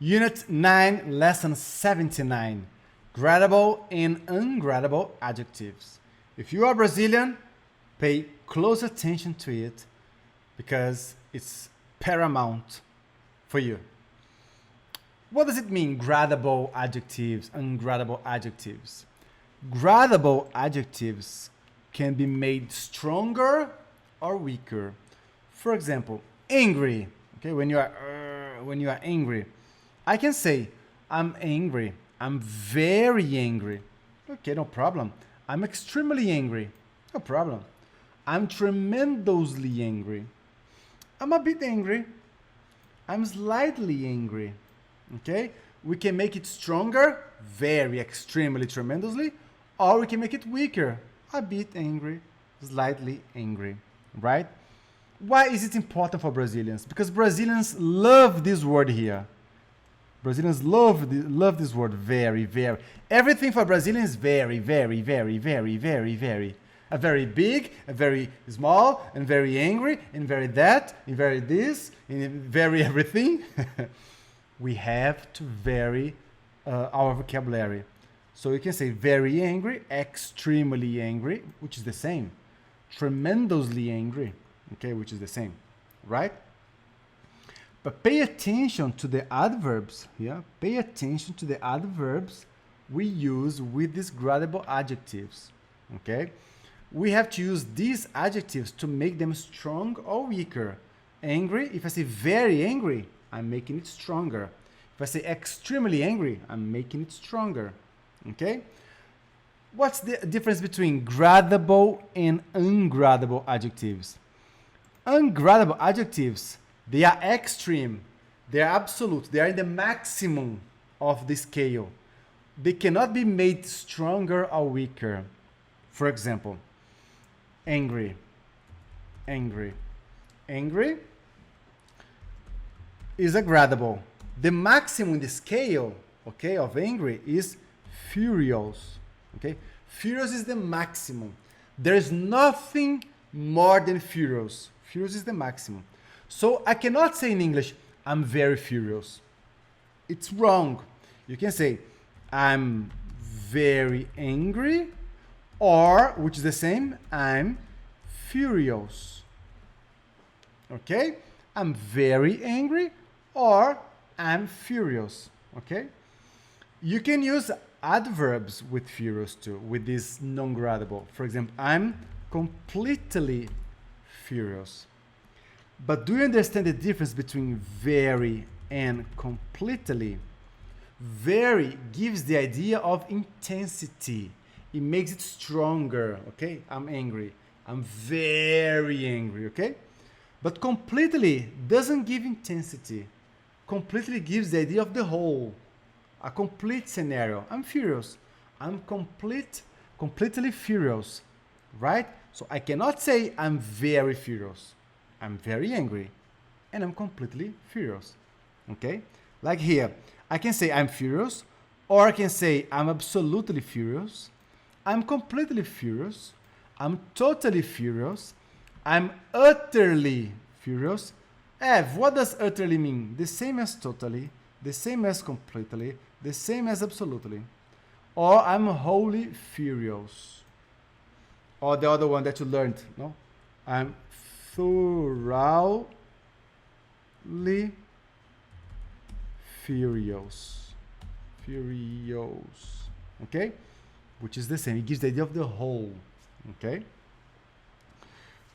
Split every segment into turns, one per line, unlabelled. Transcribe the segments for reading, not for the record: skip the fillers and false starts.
Unit 9, Lesson 79. Gradable and ungradable adjectives. If you are Brazilian, pay close attention to it because it's paramount for you. What does it mean, gradable adjectives, ungradable adjectives? Gradable adjectives can be made stronger or weaker. For example, angry. Okay, when you are angry, I can say, I'm angry. I'm very angry. Okay, no problem. I'm extremely angry. No problem. I'm tremendously angry. I'm a bit angry. I'm slightly angry. Okay? We can make it stronger, very, extremely, tremendously, or we can make it weaker, a bit angry, slightly angry, right? Why is it important for Brazilians? Because Brazilians love this word here. Brazilians love this word very, very. Everything for Brazilians is very, very, very, very, very, very. A very big, a very small, and very angry, and very that, and very this, and very everything. We have to vary our vocabulary. So you can say very angry, extremely angry, which is the same. Tremendously angry, okay, which is the same, right? But pay attention to the adverbs here. Pay attention to the adverbs we use with these gradable adjectives, okay? We have to use these adjectives to make them strong or weaker. Angry, if I say very angry, I'm making it stronger. If I say extremely angry, I'm making it stronger, okay? What's the difference between gradable and ungradable adjectives? Ungradable adjectives, they are extreme, they are absolute, they are in the maximum of the scale. They cannot be made stronger or weaker. For example, angry, angry, angry is a gradable. The maximum in the scale, okay, of angry is furious, okay? Furious is the maximum. There is nothing more than furious. Furious is the maximum. So I cannot say in English, I'm very furious. It's wrong. You can say, I'm very angry, or, which is the same, I'm furious. Okay? I'm very angry, or I'm furious. Okay? You can use adverbs with furious too, with this non-gradable. For example, I'm completely furious. But do you understand the difference between very and completely? Very gives the idea of intensity. It makes it stronger, okay? I'm angry. I'm very angry, okay? But completely doesn't give intensity. Completely gives the idea of the whole, a complete scenario. I'm furious. I'm completely furious, right? So I cannot say I'm very furious. I'm very angry, and I'm completely furious, okay? Like here, I can say I'm furious, or I can say I'm absolutely furious, I'm completely furious, I'm totally furious, I'm utterly furious. Ev, what does utterly mean? The same as totally, the same as completely, the same as absolutely. Or I'm wholly furious. Or the other one that you learned, no? I'm thoroughly furious. Furious. Okay? Which is the same. It gives the idea of the whole. Okay?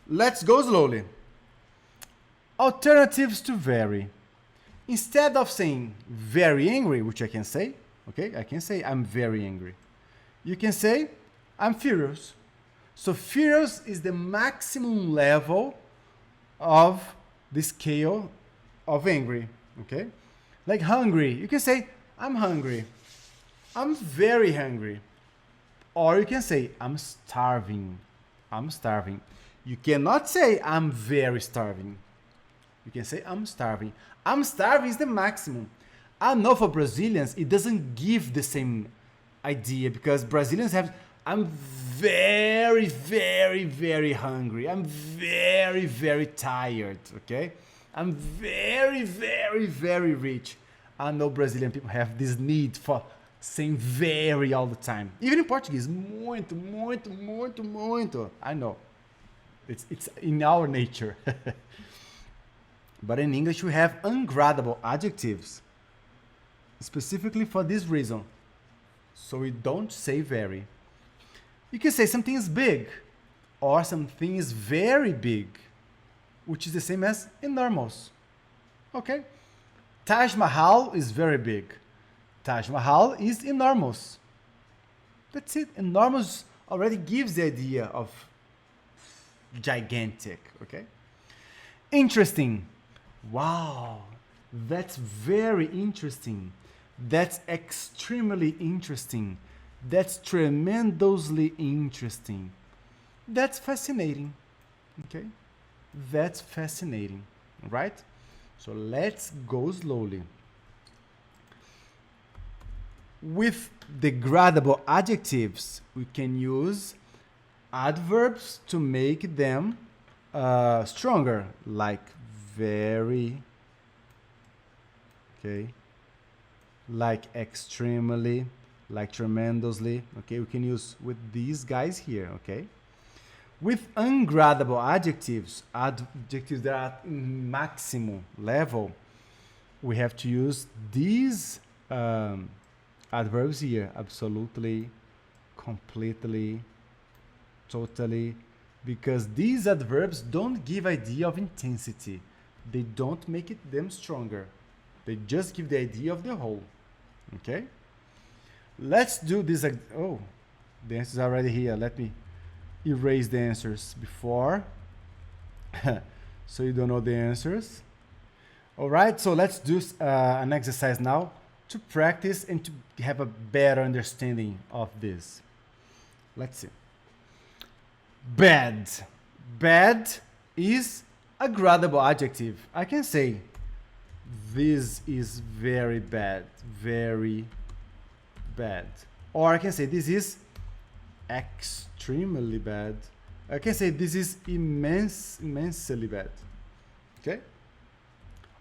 Let's go slowly. Alternatives to very. Instead of saying very angry, which I can say, okay, I can say I'm very angry. You can say I'm furious. So furious is the maximum level of the scale of angry, okay? Like hungry, you can say I'm hungry. I'm very hungry. Or you can say I'm starving. I'm starving. You cannot say I'm very starving. You can say I'm starving. I'm starving is the maximum. I know for Brazilians, it doesn't give the same idea because Brazilians have, I'm very, very, very hungry. I'm very, very tired, okay? I'm very, very, very rich. I know Brazilian people have this need for saying very all the time. Even in Portuguese, muito, muito, muito, muito. I know. It's in our nature. But in English, we have ungradable adjectives, specifically for this reason. So we don't say very. You can say something is big, or something is very big, which is the same as enormous. Okay? Taj Mahal is very big. Taj Mahal is enormous. That's it. Enormous already gives the idea of gigantic. Okay? Interesting. Wow, that's very interesting. That's extremely interesting. That's tremendously interesting. That's fascinating. Okay? That's fascinating. Right? So let's go slowly. With degradable adjectives, we can use adverbs to make them stronger, like very, okay, like extremely, like tremendously. Okay, we can use with these guys here. Okay, with ungradable adjectives, adjectives that are in maximum level, we have to use these adverbs here: absolutely, completely, totally, because these adverbs don't give idea of intensity. They don't make them stronger. They just give the idea of the whole. Okay? Let's do this. Oh, the answers are already here. Let me erase the answers before. So you don't know the answers. All right, so let's do an exercise now to practice and to have a better understanding of this. Let's see. Bad. Bad is a gradable adjective. I can say this is very bad, very bad. Or I can say this is extremely bad. I can say this is immensely bad. Okay?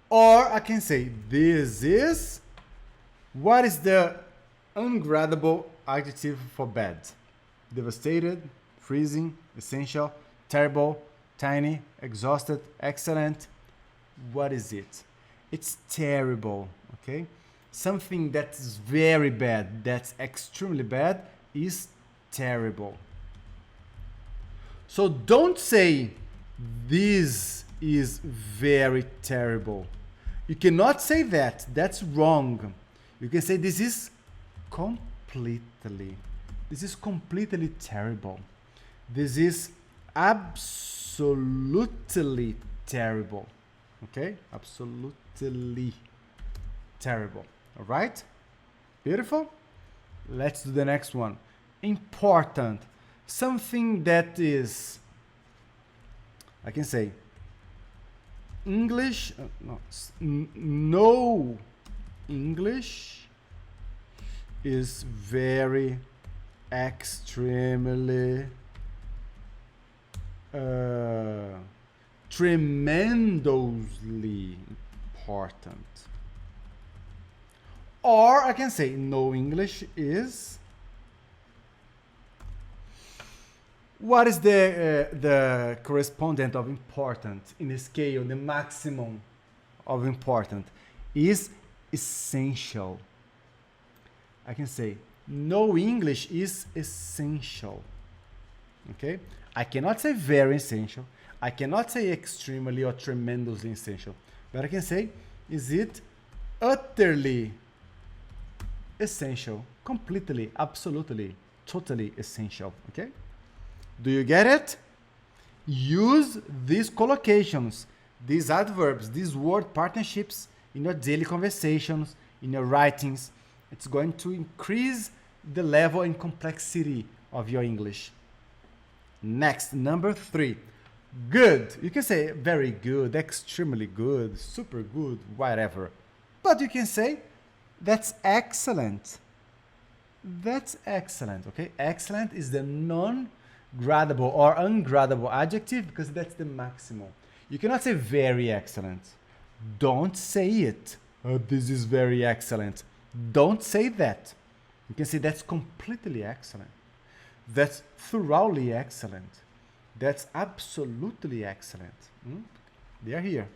Or I can say this is, what is the ungradable adjective for bad? Devastated, freezing, essential, terrible, tiny, exhausted, excellent. What is it? It's terrible, okay? Something that's very bad, that's extremely bad, is terrible. So don't say this is very terrible. You cannot say that. That's wrong. You can say this is completely terrible. This is absolutely terrible. Okay? Absolutely terrible. All right? Beautiful. Let's do the next one. Important. Something that is, I can say, English, no English is very extremely tremendously important. Or I can say no English is, what is the correspondent of important in the scale, the maximum of important? Is essential. I can say no English is essential. Okay? I cannot say very essential. I cannot say extremely or tremendously essential. But I can say, is it utterly essential? Completely, absolutely, totally essential. Okay? Do you get it? Use these collocations, these adverbs, these word partnerships in your daily conversations, in your writings. It's going to increase the level and complexity of your English. Next, number 3. Good. You can say very good, extremely good, super good, whatever. But you can say that's excellent. That's excellent, okay? Excellent is the non-gradable or ungradable adjective because that's the maximum. You cannot say very excellent. Don't say it. this is very excellent. Don't say that. You can say that's completely excellent. That's thoroughly excellent. That's absolutely excellent. They are here.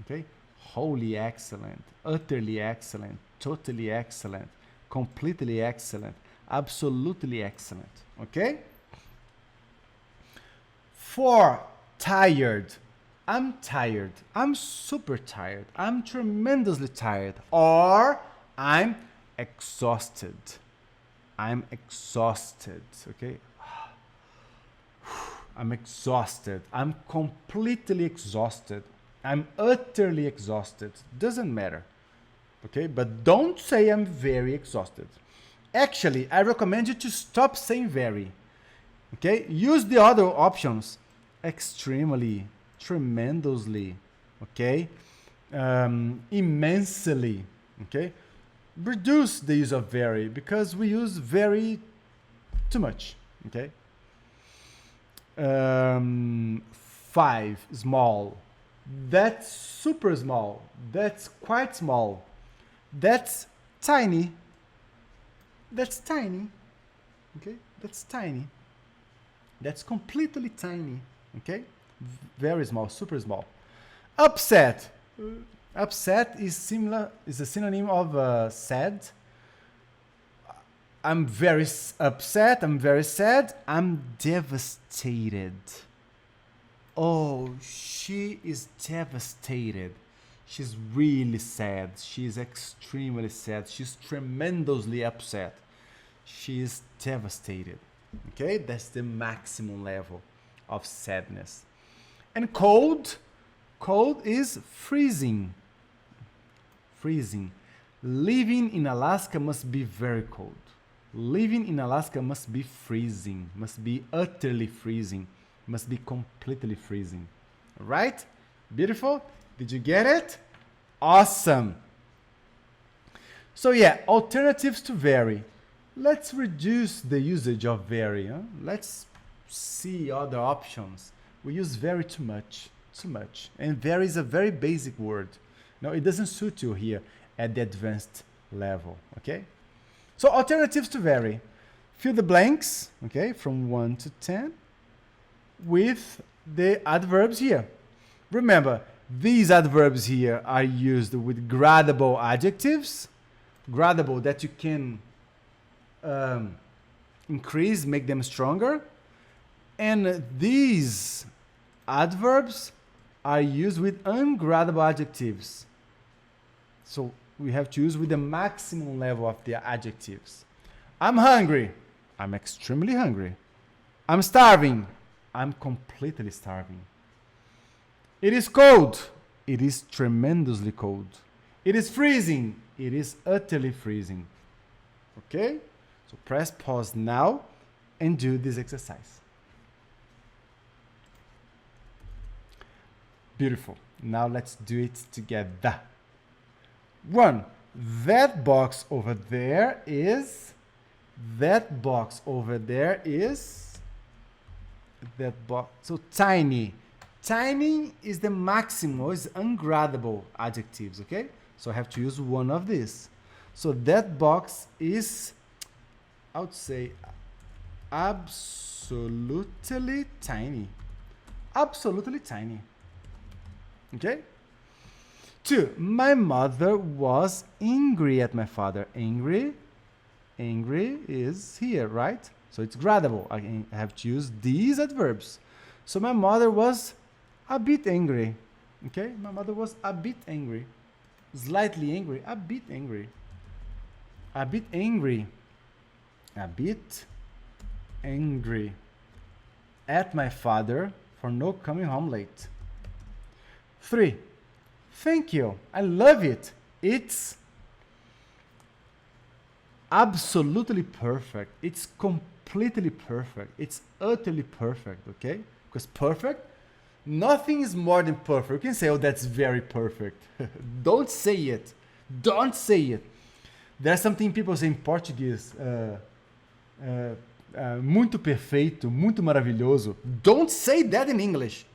Okay? Wholly excellent, utterly excellent, totally excellent, completely excellent, absolutely excellent. Okay? For tired, I'm tired. I'm super tired. I'm tremendously tired. Or I'm exhausted. I'm exhausted. Okay? I'm exhausted. I'm completely exhausted. I'm utterly exhausted. Doesn't matter. Okay? But don't say I'm very exhausted. Actually, I recommend you to stop saying very. Okay? Use the other options. Extremely, tremendously, okay? Immensely, okay? Reduce the use of very because we use very too much, okay? 5, small. That's super small. That's quite small. That's tiny. That's tiny, okay? That's tiny. That's completely tiny, okay? Very small, super small. Upset. Upset is a synonym of sad. I'm very upset. I'm very sad. I'm devastated. Oh, she is devastated. She's really sad. She's extremely sad. She's tremendously upset. She is devastated. Okay, that's the maximum level of sadness. And cold, cold is freezing. Freezing. Living in Alaska must be very cold. Living in Alaska must be freezing, must be utterly freezing, must be completely freezing. All right? Beautiful? Did you get it? Awesome. So yeah, alternatives to very. Let's reduce the usage of very. Huh? Let's see other options. We use very too much. And very is a very basic word. No, it doesn't suit you here at the advanced level, okay? So alternatives to very. Fill the blanks, okay, from 1 to 10 with the adverbs here. Remember, these adverbs here are used with gradable adjectives. Gradable that you can increase, make them stronger. And these adverbs are used with ungradable adjectives. So we have to use with the maximum level of the adjectives. I'm hungry. I'm extremely hungry. I'm starving. I'm completely starving. It is cold. It is tremendously cold. It is freezing. It is utterly freezing. Okay? So press pause now and do this exercise. Beautiful. Now let's do it together. 1. That box over there is. That box over there is. That box. So tiny. Tiny is the maximum, is ungradable adjectives, okay? So I have to use one of these. So that box is, I would say, absolutely tiny. Absolutely tiny. Okay? 2. My mother was angry at my father. Angry. Angry is here, right? So it's gradable. I have to use these adverbs. So my mother was a bit angry. Okay? My mother was a bit angry. Slightly angry. A bit angry. A bit angry. A bit angry at my father for not coming home late. 3. Thank you. I love it. It's absolutely perfect. It's completely perfect. It's utterly perfect, okay? Because perfect, nothing is more than perfect. You can say, oh, that's very perfect. Don't say it. Don't say it. There's something people say in Portuguese. Muito perfeito, muito maravilhoso. Don't say that in English.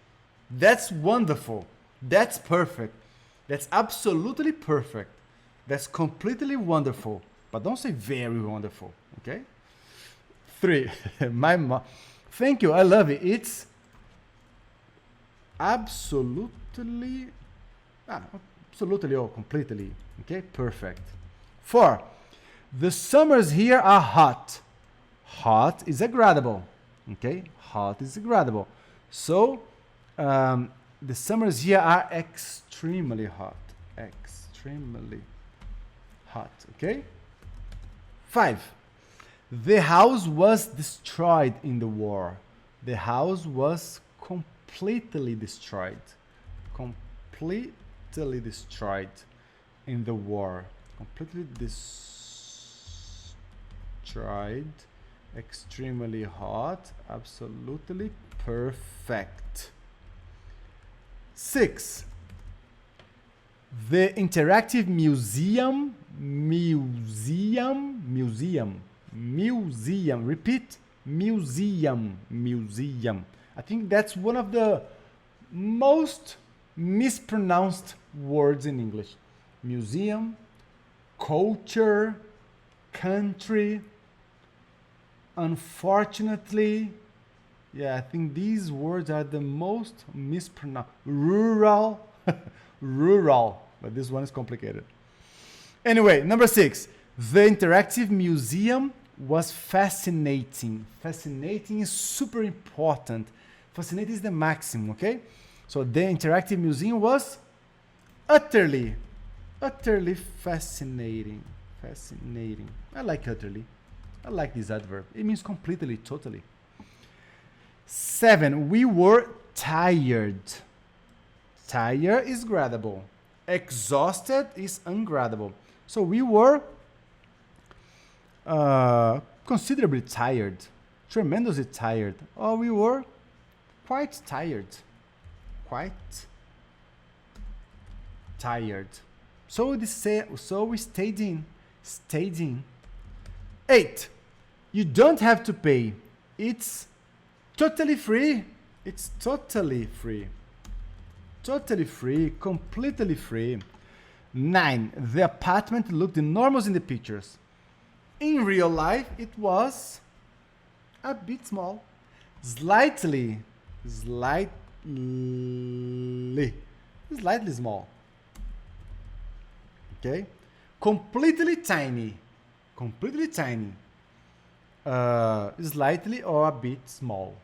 That's wonderful. That's perfect. That's absolutely perfect. That's completely wonderful. But don't say very wonderful, okay? 3. My mom. Thank you. I love it. It's absolutely, absolutely or completely, okay? Perfect. 4. The summers here are hot. Hot is agradable, okay? Hot is agradable. So, the summers here are extremely hot. Extremely hot, okay? 5. The house was destroyed in the war. The house was completely destroyed. Completely destroyed in the war. Completely destroyed. Extremely hot. Absolutely perfect. 6. The interactive museum, repeat, museum. I think that's one of the most mispronounced words in English. Museum, culture, country. Unfortunately, yeah, I think these words are the most mispronounced. Rural, rural, but this one is complicated. Anyway, number 6. The interactive museum was fascinating. Fascinating is super important. Fascinating is the maximum, okay? So the interactive museum was utterly fascinating. Fascinating. I like utterly. I like this adverb. It means completely, totally. 7. We were tired. Tired is gradable. Exhausted is ungradable. So we were considerably tired, tremendously tired, or we were quite tired. Quite tired. So we stayed in. 8. You don't have to pay. It's totally free. It's totally free. Totally free, completely free. 9. The apartment looked enormous in the pictures. In real life, it was a bit small. Slightly small. Okay? Completely tiny. Slightly or a bit small.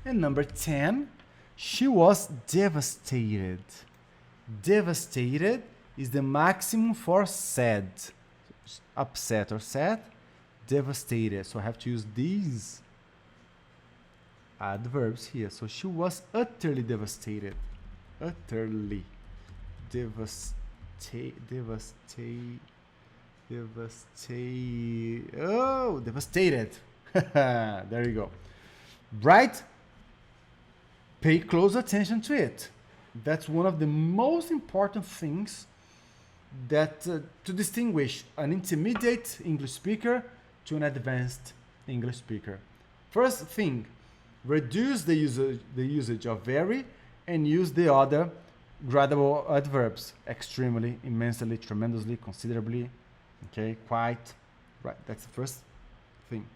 And number 10, she was devastated. Devastated is the maximum for sad. Upset or sad. Devastated. So I have to use these adverbs here. So she was utterly devastated. Utterly. Devastated. There you go. Right? Pay close attention to it. That's one of the most important things that to distinguish an intermediate English speaker to an advanced English speaker. First thing, reduce the usage of very and use the other gradable adverbs. Extremely, immensely, tremendously, considerably, okay, quite. Right, that's the first thing.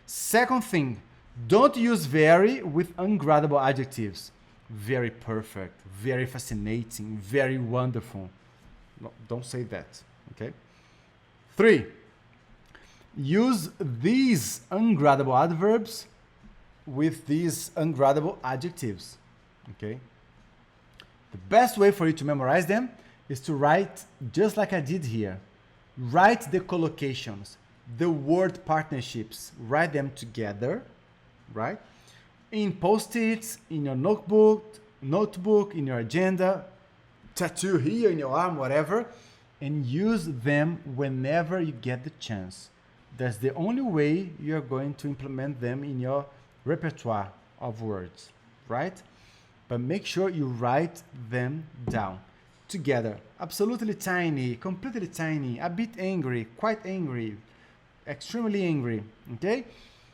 Second thing, don't use very with ungradable adjectives. Very perfect, very fascinating, very wonderful. No, don't say that, okay? 3, use these ungradable adverbs with these ungradable adjectives, okay? The best way for you to memorize them is to write just like I did here. Write the collocations, the word partnerships, write them together, right? In post-its, in your notebook, in your agenda, tattoo here in your arm, whatever, and use them whenever you get the chance. That's the only way you're going to implement them in your repertoire of words, right? But make sure you write them down together. Absolutely tiny, completely tiny, a bit angry, quite angry, extremely angry, okay?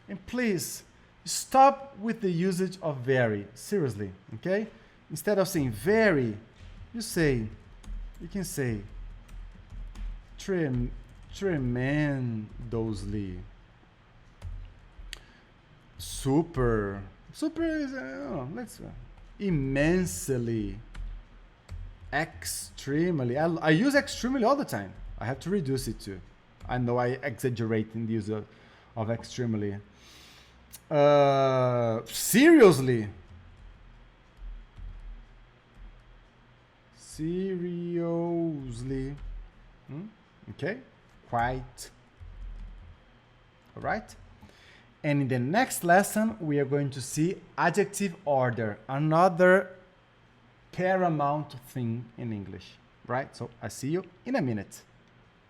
And please stop with the usage of very, seriously, okay? Instead of saying very, you say You can say tremendously. Super is, let's immensely, extremely. I use extremely all the time. I have to reduce it too. I know I exaggerate in the use of extremely. Seriously. Seriously. Okay. Quite. All right. And in the next lesson, we are going to see adjective order, another paramount thing in English, right? So I see you in a minute.